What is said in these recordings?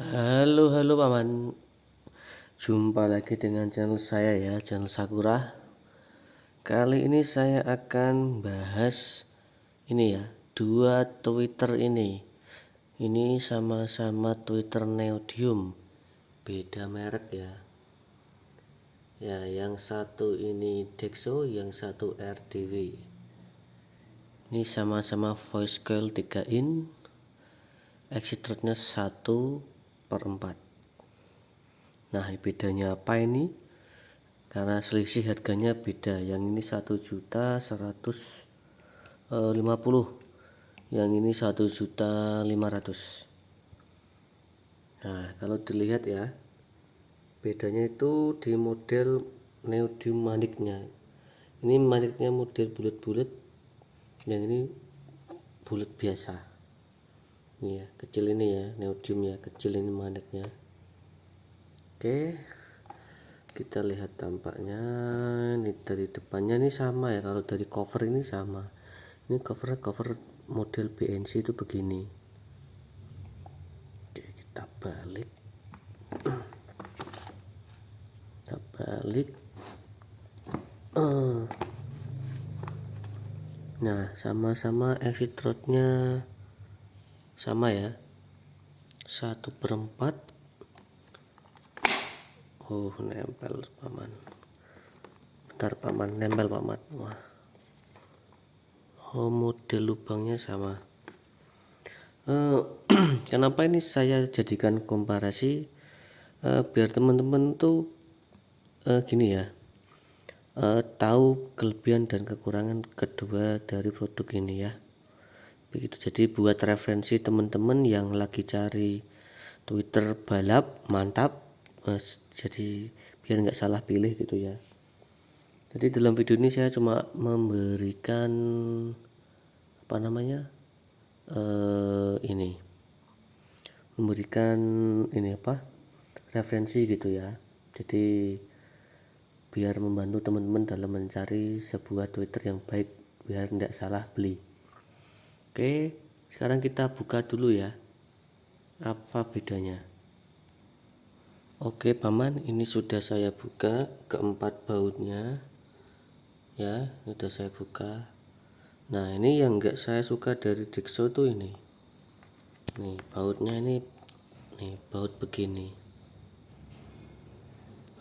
Halo Paman, jumpa lagi dengan channel saya ya, channel Sakura. Kali ini saya akan bahas ini ya, dua Twitter ini. Ini sama-sama Twitter Neodymium, beda merek ya. Ya, yang satu ini Dexo, yang satu RDW. Ini sama-sama voice coil 3 in, exit rate-nya 1/4. Nah, bedanya apa ini? Karena selisih harganya beda. Yang ini 1.150.000, yang ini 1.500.000. Nah, kalau dilihat ya, bedanya itu di model neodymium maniknya. Ini maniknya model bulat-bulat, yang ini bulat biasa. Ini ya, kecil ini ya, neodymium ya, kecil ini maniknya. Oke, kita lihat tampaknya. Ini dari depannya ini sama ya, kalau dari cover ini sama. Ini cover model BNC itu begini. Oke, kita balik. Nah, sama-sama exit rate-nya sama ya, 1/4. Oh, nempel Paman. Bentar Paman, nempel Paman. Wah, oh, model lubangnya sama. Kenapa ini saya jadikan komparasi? Biar teman-teman tuh gini ya, tahu kelebihan dan kekurangan kedua dari produk ini ya. Begitu, jadi buat referensi teman-teman yang lagi cari Twitter balap mantap, jadi biar nggak salah pilih gitu ya. Jadi dalam video ini saya cuma memberikan apa namanya, ini apa, referensi gitu ya. Jadi biar membantu teman-teman dalam mencari sebuah Twitter yang baik, biar tidak salah beli. Oke, sekarang kita buka dulu ya, apa bedanya. Oke Paman, ini sudah saya buka keempat bautnya ya, sudah saya buka. Nah, ini yang enggak saya suka dari Dexo tuh ini nih, bautnya ini nih, baut begini,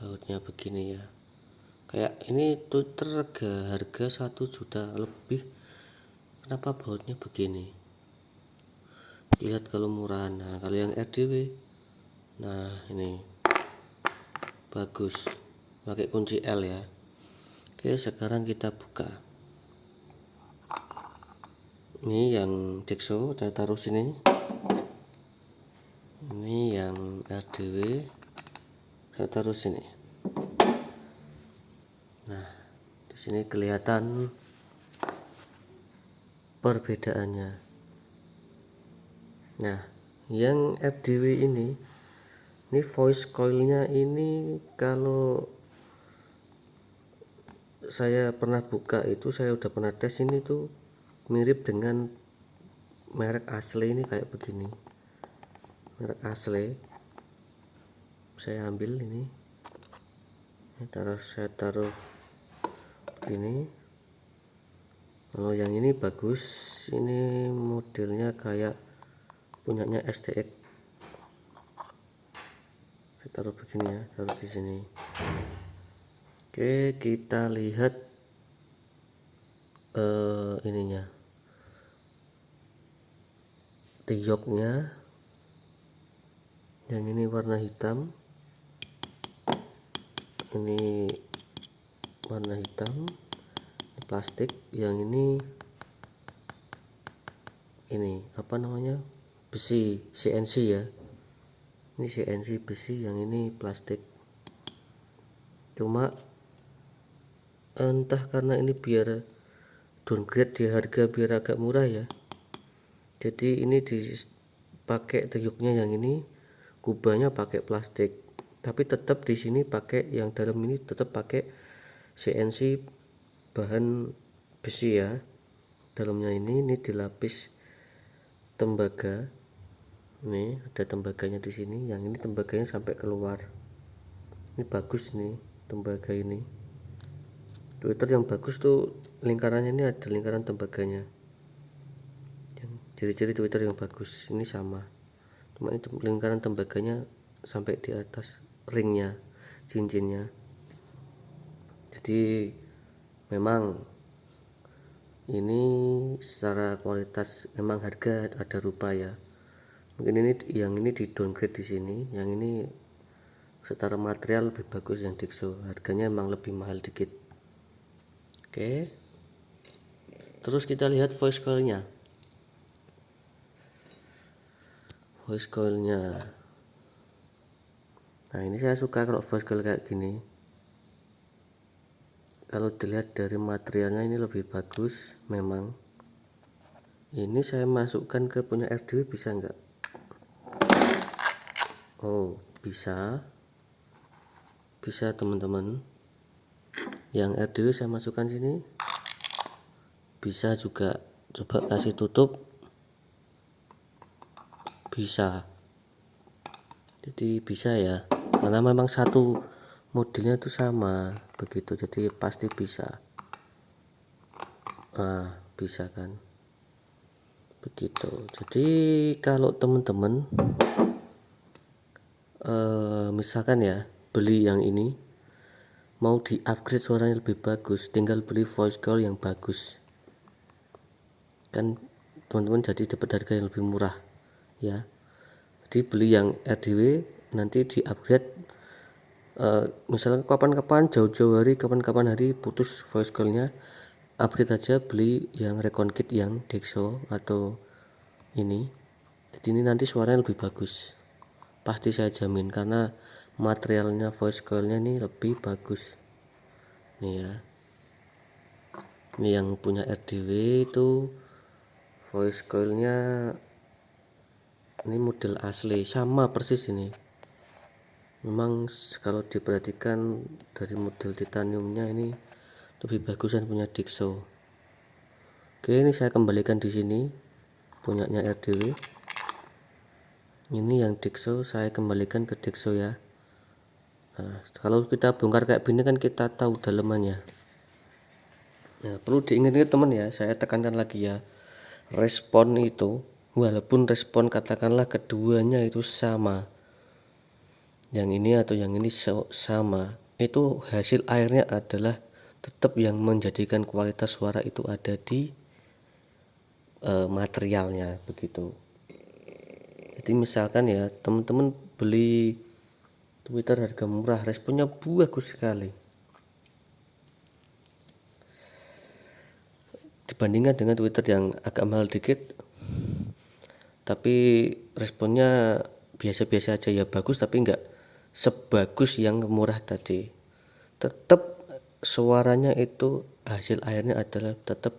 bautnya begini ya. Kayak ini Twitter harga 1 juta lebih, kenapa bautnya begini? Lihat kalau murahan. Nah, kalau yang RDW, nah ini bagus, pakai kunci L ya. Oke, sekarang kita buka. Ini yang Dexo saya taruh sini. Ini yang RDW saya taruh sini. Nah, di sini kelihatan perbedaannya. Nah, yang RDW ini voice coilnya ini, kalau saya pernah buka itu, saya udah pernah tes, ini tuh mirip dengan merek asli. Ini kayak begini, merek asli. Saya ambil ini, saya taruh begini. Kalau yang ini bagus, ini modelnya kayak punyanya STX. Saya taruh begini ya, taruh di sini. Oke, kita lihat ininya, tiyoknya. Yang ini warna hitam, ini warna hitam, ini plastik. Yang ini apa namanya, besi CNC ya. Ini CNC besi, yang ini plastik. Cuma entah karena ini biar downgrade di harga, biar agak murah ya, jadi ini dipakai teyuknya yang ini, kubahnya pakai plastik, tapi tetap di sini pakai yang dalam ini, tetap pakai CNC bahan besi ya. Dalamnya ini dilapis tembaga. Ini ada tembaganya di sini, yang ini tembaganya sampai keluar. Ini bagus nih tembaga ini. Twitter yang bagus tuh lingkarannya ini ada lingkaran tembaganya. Yang ciri-ciri Twitter yang bagus ini sama, cuma itu lingkaran tembaganya sampai di atas ringnya, cincinnya. Jadi memang ini secara kualitas memang harga ada rupa ya. Mungkin ini yang ini di downgrade di sini, yang ini secara material lebih bagus yang Dixo, harganya emang lebih mahal dikit. Oke, terus kita lihat voice coilnya. Nah ini saya suka kalau voice coil kayak gini. Kalau dilihat dari materialnya ini lebih bagus memang. Ini saya masukkan ke punya RDW bisa enggak? Oh bisa teman-teman. Yang RDW saya masukkan sini bisa juga. Coba kasih tutup, bisa. Jadi bisa ya, karena memang satu modelnya itu sama begitu, jadi pasti bisa. Nah bisa kan begitu. Jadi kalau teman-teman misalkan ya beli yang ini mau di upgrade suaranya lebih bagus, tinggal beli voice coil yang bagus kan teman-teman, jadi dapat harga yang lebih murah ya. Jadi beli yang RDW nanti di upgrade, misalnya kapan-kapan jauh-jauh hari, kapan-kapan hari putus voice coilnya, upgrade aja beli yang recon kit yang Dixo atau ini. Jadi ini nanti suaranya lebih bagus, pasti saya jamin, karena materialnya voice coilnya ini lebih bagus nih ya. Ini yang punya RDW itu voice coilnya ini model asli sama persis ini. Memang kalau diperhatikan dari model titaniumnya ini lebih bagusan punya Dixo. Oke, ini saya kembalikan di sini punyanya RDW. Ini yang Dixo saya kembalikan ke Dixo ya. Nah, kalau kita bongkar kayak gini kan kita tahu dalemannya. Nah, perlu diingat-ingat teman ya, saya tekankan lagi ya. Respon itu, walaupun respon katakanlah keduanya itu sama, yang ini atau yang ini sama, itu hasil airnya adalah tetap yang menjadikan kualitas suara itu ada di materialnya begitu. Jadi misalkan ya teman-teman beli Twitter harga murah, responnya bagus sekali dibandingkan dengan Twitter yang agak mahal dikit tapi responnya biasa-biasa aja ya, bagus tapi enggak sebagus yang murah tadi. Tetap suaranya itu hasil airnya adalah tetap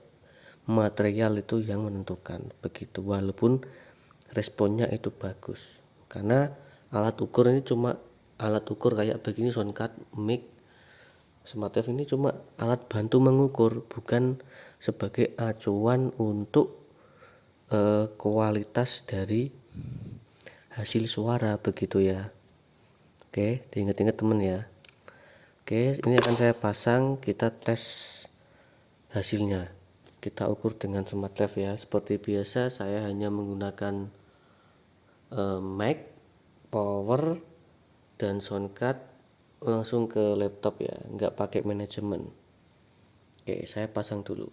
material itu yang menentukan begitu, walaupun responnya itu bagus. Karena alat ukur ini cuma alat ukur kayak begini, soundcard, mic, SmartF ini cuma alat bantu mengukur, bukan sebagai acuan untuk kualitas dari hasil suara begitu ya. Oke, diingat-ingat temen ya. Oke, ini akan saya pasang, kita tes hasilnya, kita ukur dengan SmartF ya. Seperti biasa saya hanya menggunakan mic, power, dan soundcard langsung ke laptop ya, nggak pakai manajemen. Oke, saya pasang dulu.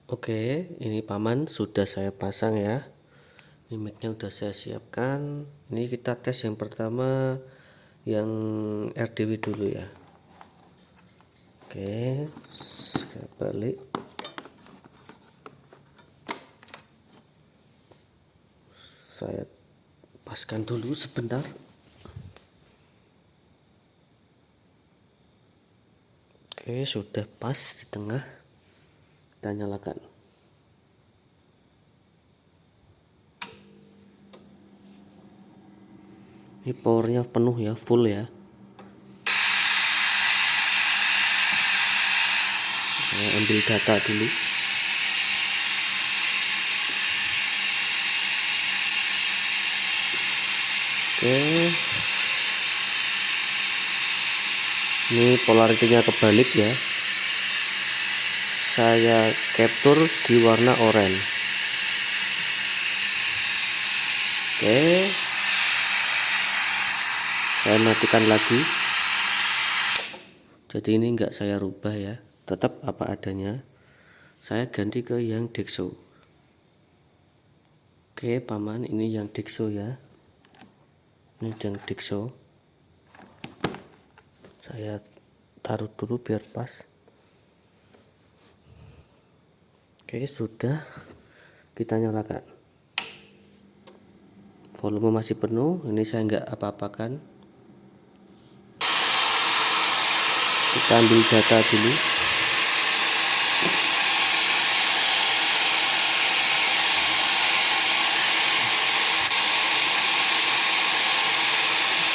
Oke, ini paman sudah saya pasang ya. Ini mic-nya udah saya siapkan. Ini kita tes yang pertama yang RDW dulu ya. Oke, saya balik. Saya paskan dulu sebentar. Oke, sudah pas di tengah. Kita nyalakan. Ini powernya penuh ya, full ya. Saya ambil data dulu. Oke, ini polaritinya kebalik ya, saya capture di warna oranye. Oke, saya matikan lagi. Jadi ini enggak saya rubah ya, tetap apa adanya. Saya ganti ke yang Dexo. Oke paman, ini yang Dexo ya, ini yang Dexo. Saya taruh dulu biar pas. Oke, sudah, kita nyalakan. Volume masih penuh, ini saya enggak apa-apakan. Kita ambil data dulu.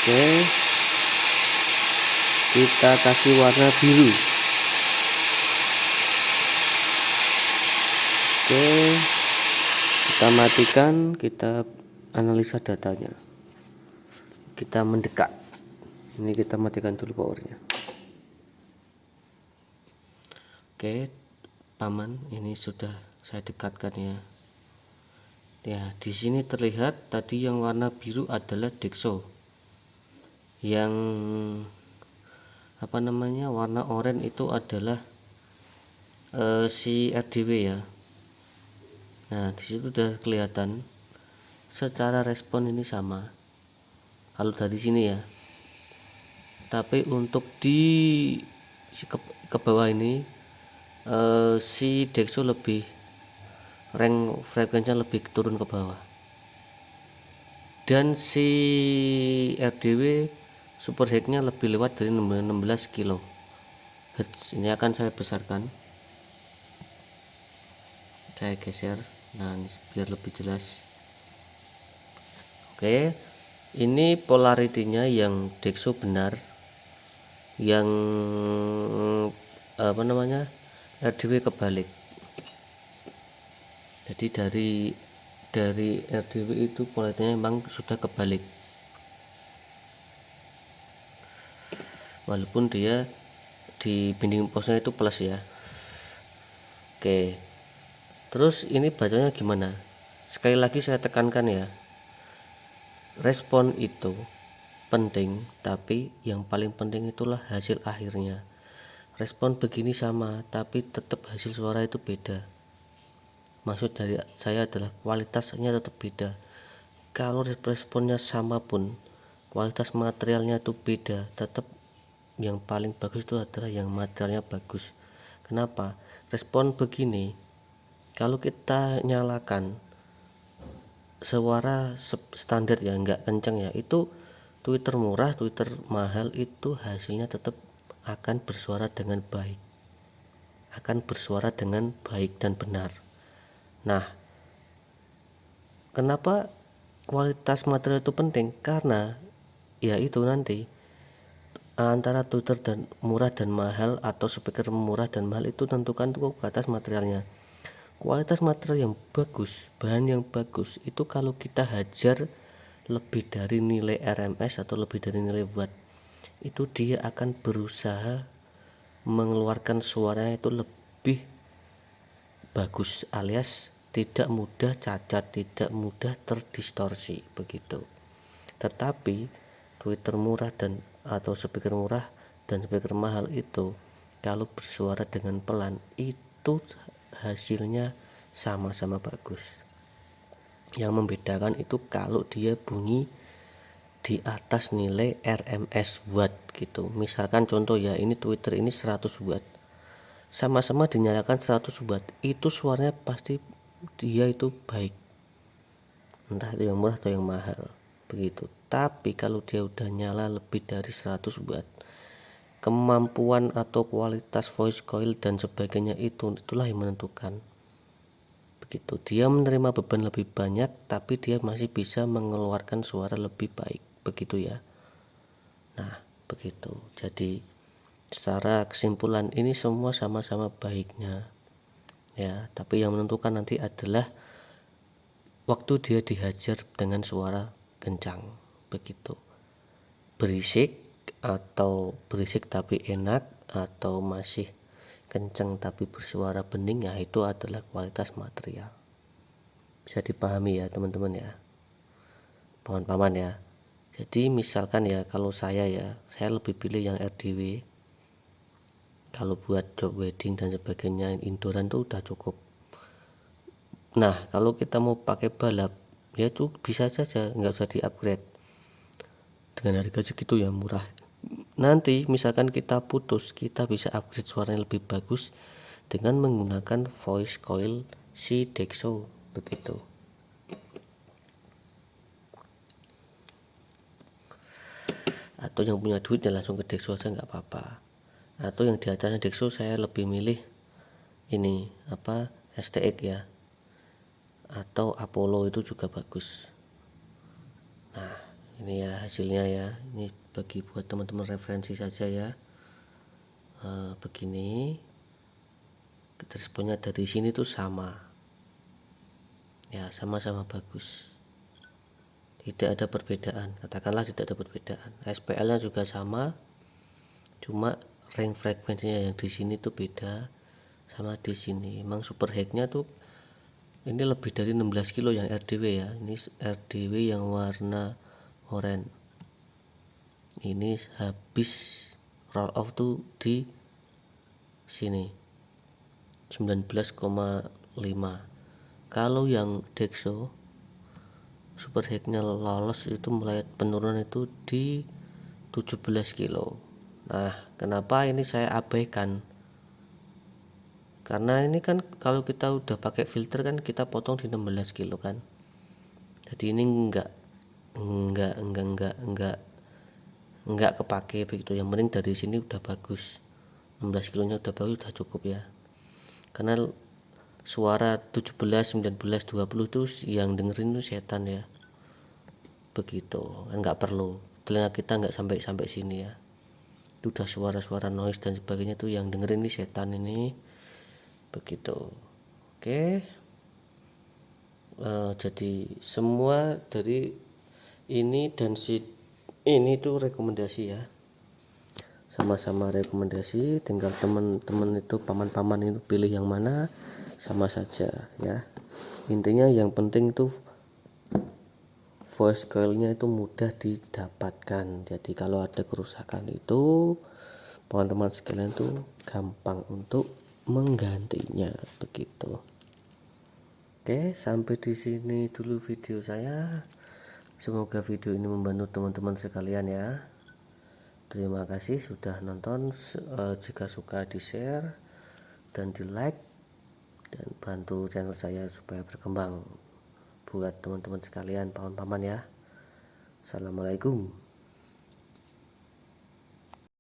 Oke, kita kasih warna biru. Oke, kita matikan, kita analisa datanya, kita mendekat. Ini kita matikan dulu powernya. Oke paman, ini sudah saya dekatkan ya. Ya, di sini terlihat tadi yang warna biru adalah Dexo, yang warna oranye itu adalah si RDW ya. Nah, disitu udah kelihatan secara respon ini sama kalau dari sini ya, tapi untuk di ke bawah ini si Dexo lebih rank frekuensinya lebih turun ke bawah, dan si RDW super high-nya lebih lewat dari 16 kHz. Ini akan saya besarkan, saya geser, nah ini biar lebih jelas. Oke, ini polaritinya yang Dexo benar, yang RDW kebalik. Jadi dari RDW itu polaritinya memang sudah kebalik, walaupun dia di binding posnya itu plus ya. Oke, terus ini bacanya gimana? Sekali lagi saya tekankan ya, respon itu penting, tapi yang paling penting itulah hasil akhirnya. Respon begini sama, tapi tetap hasil suara itu beda. Maksud dari saya adalah kualitasnya tetap beda. Kalau responnya sama pun kualitas materialnya itu beda, tetap yang paling bagus itu adalah yang materialnya bagus. Kenapa? Respon begini, kalau kita nyalakan suara standar ya, enggak kenceng ya, itu Twitter murah, Twitter mahal, itu hasilnya tetap akan bersuara dengan baik, dan benar. Nah, kenapa kualitas material itu penting? Karena ya itu nanti antara Twitter dan murah dan mahal, atau speaker murah dan mahal, itu tentukan tuh kualitas materialnya. Kualitas material yang bagus, bahan yang bagus, itu kalau kita hajar lebih dari nilai RMS atau lebih dari nilai watt, itu dia akan berusaha mengeluarkan suaranya itu lebih bagus, alias tidak mudah cacat, tidak mudah terdistorsi begitu. Tetapi Twitter murah atau speaker murah dan speaker mahal itu kalau bersuara dengan pelan, itu hasilnya sama-sama bagus. Yang membedakan itu kalau dia bunyi di atas nilai RMS watt gitu. Misalkan contoh ya, ini Twitter ini 100 watt, sama-sama dinyalakan 100 watt, itu suaranya pasti dia itu baik, entah itu yang murah atau yang mahal begitu. Tapi kalau dia udah nyala lebih dari 100 watt, kemampuan atau kualitas voice coil dan sebagainya itulah yang menentukan begitu. Dia menerima beban lebih banyak, tapi dia masih bisa mengeluarkan suara lebih baik begitu ya. Nah begitu, jadi secara kesimpulan ini semua sama-sama baiknya ya, tapi yang menentukan nanti adalah waktu dia dihajar dengan suara kencang begitu. Berisik atau berisik tapi enak, atau masih kenceng tapi bersuara bening, ya itu adalah kualitas material. Bisa dipahami ya teman-teman ya, paman-paman ya. Jadi misalkan ya, kalau saya lebih pilih yang RDW. Kalau buat job wedding dan sebagainya, indooran tuh udah cukup. Nah, kalau kita mau pakai balap, ya itu bisa saja, nggak usah di upgrade dengan harga segitu yang murah. Nanti misalkan kita putus, kita bisa upgrade suaranya lebih bagus dengan menggunakan voice coil si Dexo begitu. Atau yang punya duit ya langsung ke Dexo aja nggak apa-apa. Atau yang di atasnya Dexo saya lebih milih ini STX ya, atau Apollo itu juga bagus. Nah, ini ya hasilnya ya, ini bagi buat teman-teman referensi saja ya. Begini responnya dari sini tuh sama ya, sama-sama bagus, tidak ada perbedaan, katakanlah tidak ada perbedaan. SPL nya juga sama, cuma range frekuensinya yang di sini tuh beda sama di sini. Emang super high-nya tuh ini lebih dari 16 kilo yang RDW ya. Ini RDW yang warna oranye. Ini habis roll off tuh di sini 19,5. Kalau yang Dexo super high-nya lolos itu mulai penurunan itu di 17 kilo. Nah, kenapa ini saya abaikan? Karena ini kan kalau kita udah pakai filter kan kita potong di 16 kilo kan. Jadi ini enggak kepake begitu. Yang penting dari sini udah bagus. 16 kilonya udah bagus, udah cukup ya. Karena suara 17, 19, 20 itu yang dengerin itu setan ya. Begitu. Enggak perlu. Telinga kita enggak sampai sini ya. Itu udah suara-suara noise dan sebagainya tuh yang dengerin ini setan ini. Begitu. Oke. Jadi semua dari ini dan ini tuh rekomendasi ya, sama-sama rekomendasi, tinggal teman-teman itu paman-paman itu pilih yang mana, sama saja ya. Intinya yang penting tuh voice coilnya itu mudah didapatkan. Jadi kalau ada kerusakan itu teman-teman sekalian tuh gampang untuk menggantinya begitu. Oke, sampai di sini dulu video saya. Semoga video ini membantu teman-teman sekalian ya. Terima kasih sudah nonton. Jika suka di share dan di like, dan bantu channel saya supaya berkembang buat teman-teman sekalian, paman-paman ya. Assalamualaikum.